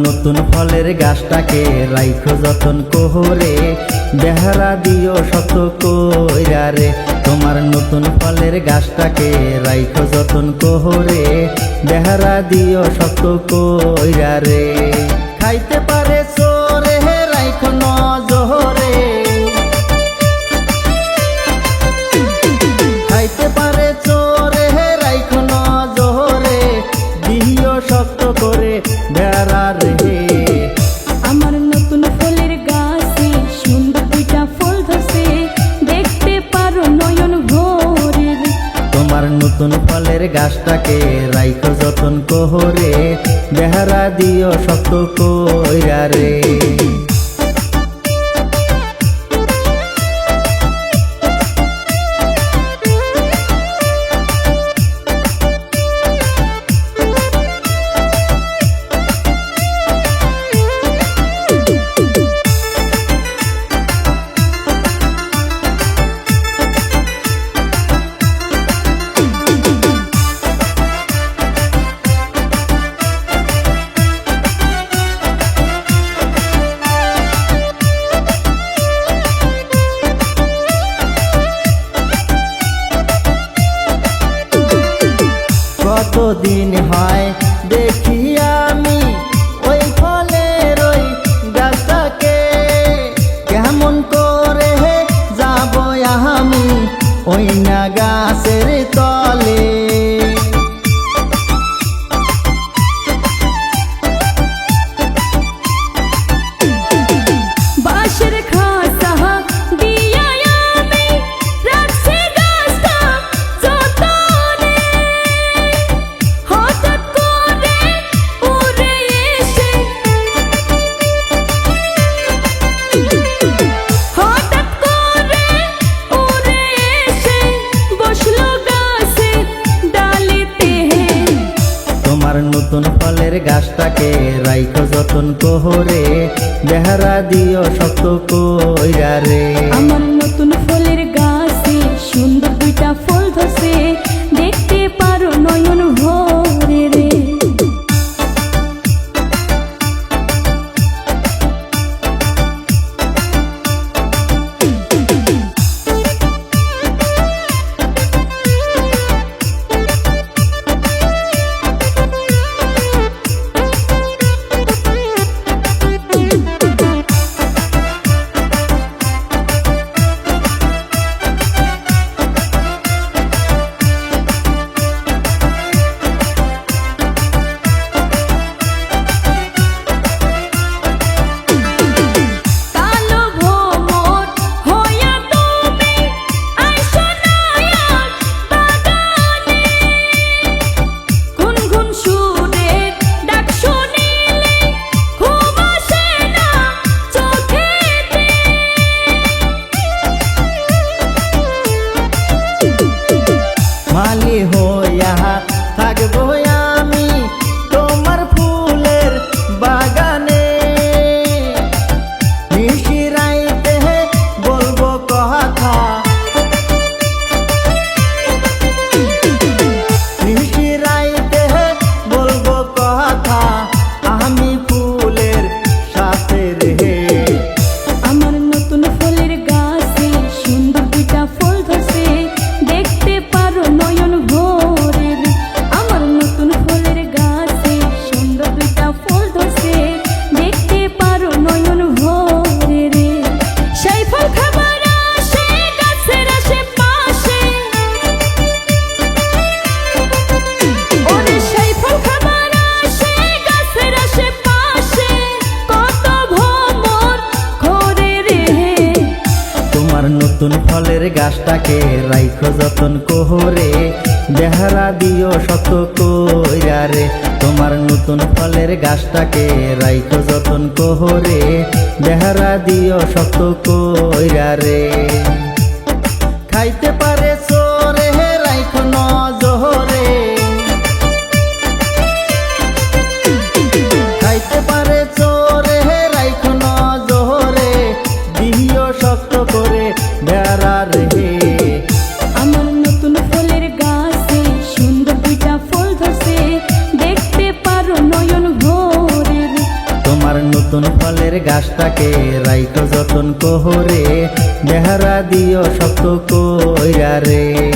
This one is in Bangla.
নতুন ফলের গাছটাকে রাইখো যতন কোহরে, বেহারা দিও শত কইরা রে। তোমার নতুন ফলের গাছটাকে রাইখো যতন কোহরে, বেহারা দিও শত কইরা রে। খাইতে পারে চোরে রাইখো নজরে, খাইতে পারে চোরে রাইখো নজরে, দিও শক্ত করে বেড়া রে। আমার নতুন ফলের গাছে সুন্দর দুইটা ফল ধরছে, দেখতে পারো নয়ন ভরে। তোমার নতুন ফলের গাছটাকে রাইখো যতন কোহরে, বেহারা দিও শক্ত কইরা রে। কতদিন হয় দেখি আমি ওই ফলের ওই গাছটাকে, কেমন করে যাব আমি ওই না গাছের তলে। বাঁশের খাঁচা দিয়া আমি রাখছি গাছটা যতনে, হঠাৎ করে উড়ে এসে, হঠাৎ করে উড়ে এসে বসলো গাছের ডালিতে। তোমার নতুন ফলের গাছটাকে রাইখো যতন কোহরে, বেহারা দিও শক্ত কইরা রে। আমার নতুন ফলের গাছে সুন্দর দুইটা ফল ধরছে, দেখতে পারো নয়ন ভরে রে। কালো ভোমর হইয়া তুমি আইসো না আজ বাগানে, গুনগুন সুরের ডাক শুনিলে ঘুম আসে না চোখেতে। মালি হইয়া থাকবো আমি তোমার ফুলের বাগানে, নিশিরাইতে বলবো কথা, নিশিরাইতে বলবো কথা আমি ফুলের সাথে রে। আমার নতুন ফলের গাছে সুন্দর দুইটা ফল ধরছে, দেখতে পারো নয়ন ভরে রে। আমার নতুন ফলের গাছে সুন্দর দুইটা ফল ধরছে, দেখতে পারো নয়ন ভরে রে। সেই ফল খাবার আসে গাছের আশেপাশে, ওরে সেই ফল খাবার আসে গাছের আশেপাশে, কত ভ্রমর ঘোরে রে। তোমার নতুন ফলের গাছটাকে রাইখো যতন কোহরে, বেহারা দিও শত কইরা রে। তোমার নতুন ফলের গাছটাকে রাইখো যতন কোহরে, বেহারা দিও শত কইরা রে। খাইতে পারে চোরে রাইখো নজরে, খাইতে পারে চোরে রাইখো নজরে, দিও শক্ত করে বেড়া রে। আমার নতুন ফলের গাছে সুন্দর দুইটা ফল ধরছে, দেখতে পারো নয়ন ভরে রে। ফলের গাছটাকে রাইখো যতন কোহরে বেহারা দিও শক্ত কইরা রে।